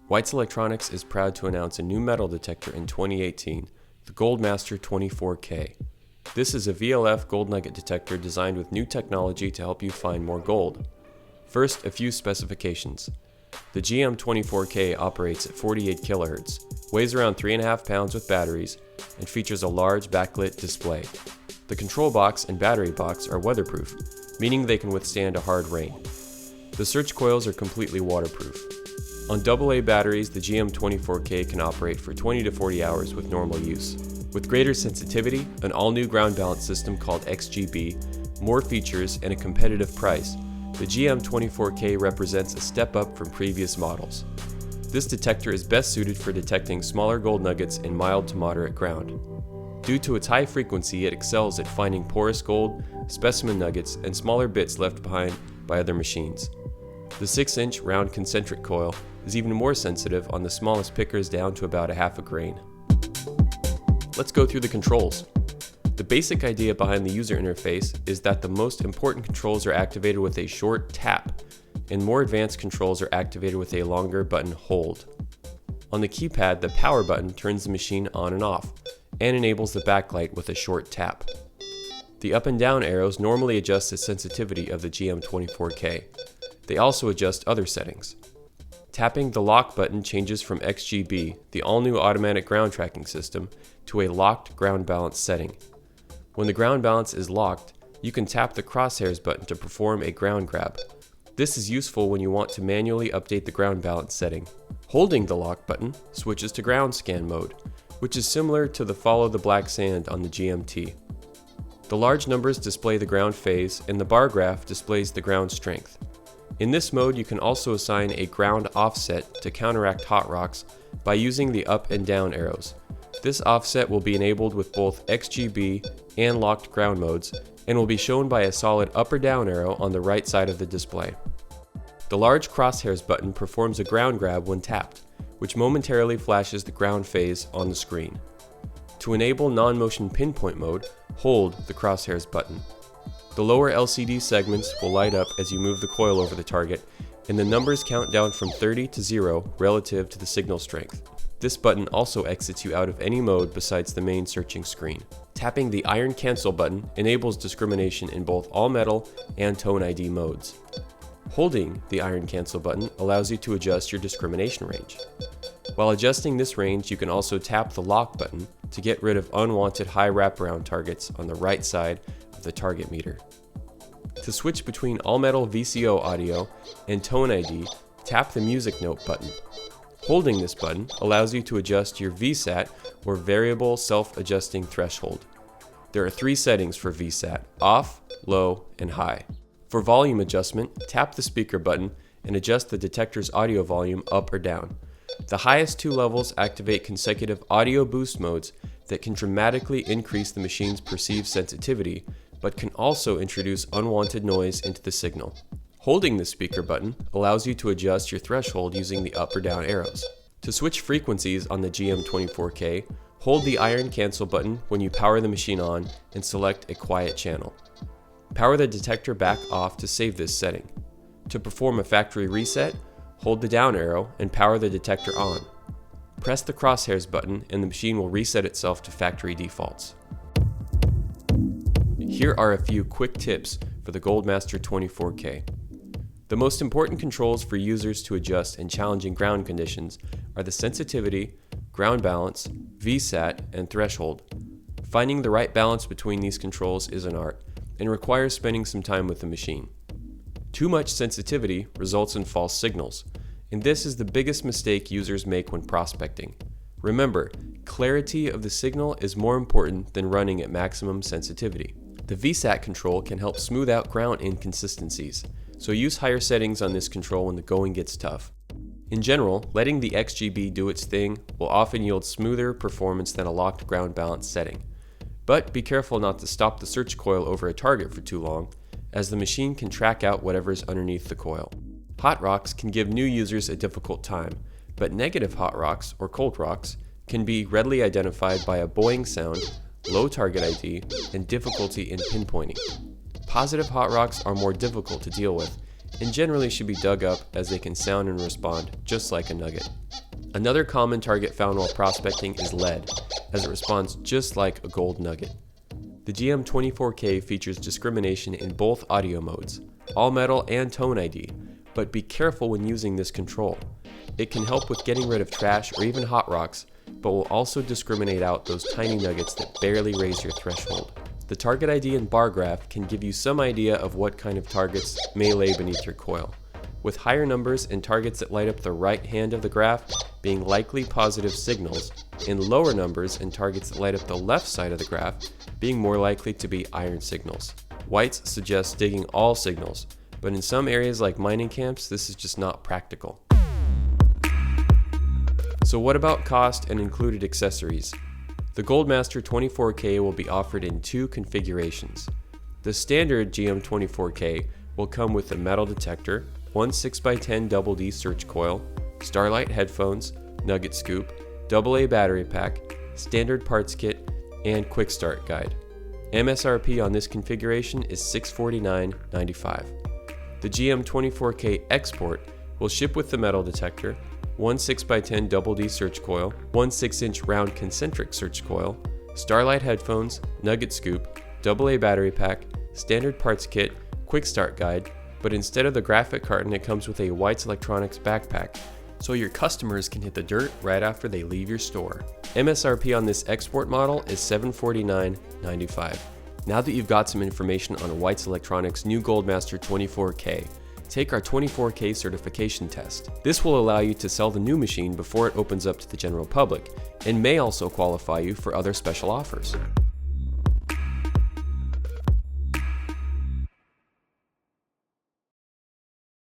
Weitz Electronics is proud to announce a new metal detector in 2018, the Goldmaster 24K. This is a VLF gold nugget detector designed with new technology to help you find more gold. First, a few specifications. The GM24K operates at 48 kHz, weighs around 3.5 pounds with batteries, and features a large backlit display. The control box and battery box are weatherproof, meaning they can withstand a hard rain. The search coils are completely waterproof. On AA batteries, the GM24K can operate for 20 to 40 hours with normal use. With greater sensitivity, an all-new ground balance system called XGB, more features, and a competitive price, the GM24K represents a step up from previous models. This detector is best suited for detecting smaller gold nuggets in mild to moderate ground. Due to its high frequency, it excels at finding porous gold, specimen nuggets, and smaller bits left behind by other machines. The 6-inch round concentric coil is even more sensitive on the smallest pickers down to about a half a grain. Let's go through the controls. The basic idea behind the user interface is that the most important controls are activated with a short tap, and more advanced controls are activated with a longer button hold. On the keypad, the power button turns the machine on and off, and enables the backlight with a short tap. The up and down arrows normally adjust the sensitivity of the GM24K. They also adjust other settings. Tapping the lock button changes from XGB, the all-new automatic ground tracking system, to a locked ground balance setting. When the ground balance is locked, you can tap the crosshairs button to perform a ground grab. This is useful when you want to manually update the ground balance setting. Holding the lock button switches to ground scan mode, which is similar to the follow the black sand on the GMT. The large numbers display the ground phase, and the bar graph displays the ground strength. In this mode, you can also assign a ground offset to counteract hot rocks by using the up and down arrows. This offset will be enabled with both XGB and locked ground modes, and will be shown by a solid up or down arrow on the right side of the display. The large crosshairs button performs a ground grab when tapped, which momentarily flashes the ground phase on the screen. To enable non-motion pinpoint mode, hold the crosshairs button. The lower LCD segments will light up as you move the coil over the target, and the numbers count down from 30 to 0 relative to the signal strength. This button also exits you out of any mode besides the main searching screen. Tapping the iron cancel button enables discrimination in both all metal and tone ID modes. Holding the iron cancel button allows you to adjust your discrimination range. While adjusting this range, you can also tap the lock button to get rid of unwanted high wraparound targets on the right side of the target meter. To switch between all metal VCO audio and tone ID, tap the music note button. Holding this button allows you to adjust your VSAT, or variable self-adjusting threshold. There are 3 settings for VSAT: off, low, and high. For volume adjustment, tap the speaker button and adjust the detector's audio volume up or down. The highest 2 levels activate consecutive audio boost modes that can dramatically increase the machine's perceived sensitivity, but can also introduce unwanted noise into the signal. Holding the speaker button allows you to adjust your threshold using the up or down arrows. To switch frequencies on the GM24K, hold the iron cancel button when you power the machine on and select a quiet channel. Power the detector back off to save this setting. To perform a factory reset, hold the down arrow and power the detector on. Press the crosshairs button and the machine will reset itself to factory defaults. Here are a few quick tips for the Goldmaster 24K. The most important controls for users to adjust in challenging ground conditions are the sensitivity, ground balance, VSAT, and threshold. Finding the right balance between these controls is an art and requires spending some time with the machine. Too much sensitivity results in false signals, and this is the biggest mistake users make when prospecting. Remember, clarity of the signal is more important than running at maximum sensitivity. The VSAT control can help smooth out ground inconsistencies, so use higher settings on this control when the going gets tough. In general, letting the XGB do its thing will often yield smoother performance than a locked ground balance setting. But be careful not to stop the search coil over a target for too long, as the machine can track out whatever's underneath the coil. Hot rocks can give new users a difficult time, but negative hot rocks, or cold rocks, can be readily identified by a boing sound, low target ID, and difficulty in pinpointing. Positive hot rocks are more difficult to deal with, and generally should be dug up as they can sound and respond just like a nugget. Another common target found while prospecting is lead, as it responds just like a gold nugget. The GM24K features discrimination in both audio modes, all metal and tone ID, but be careful when using this control. It can help with getting rid of trash or even hot rocks, but will also discriminate out those tiny nuggets that barely raise your threshold. The target ID and bar graph can give you some idea of what kind of targets may lay beneath your coil, with higher numbers and targets that light up the right hand of the graph being likely positive signals, and lower numbers and targets that light up the left side of the graph being more likely to be iron signals. Whites suggest digging all signals, but in some areas like mining camps, this is just not practical. So what about cost and included accessories? The Goldmaster 24K will be offered in two configurations. The standard GM24K will come with a metal detector, one 6x10 Double D search coil, Starlight headphones, nugget scoop, AA battery pack, standard parts kit, and quick start guide. MSRP on this configuration is $649.95. The GM24K Export will ship with the metal detector, one 6x10 Double D search coil, one 6-inch round concentric search coil, Starlight headphones, nugget scoop, AA battery pack, standard parts kit, quick start guide, but instead of the graphic carton it comes with a Whites Electronics backpack, so your customers can hit the dirt right after they leave your store. MSRP on this export model is $749.95. Now that you've got some information on Whites Electronics' new Goldmaster 24K, take our 24K certification test. This will allow you to sell the new machine before it opens up to the general public, and may also qualify you for other special offers.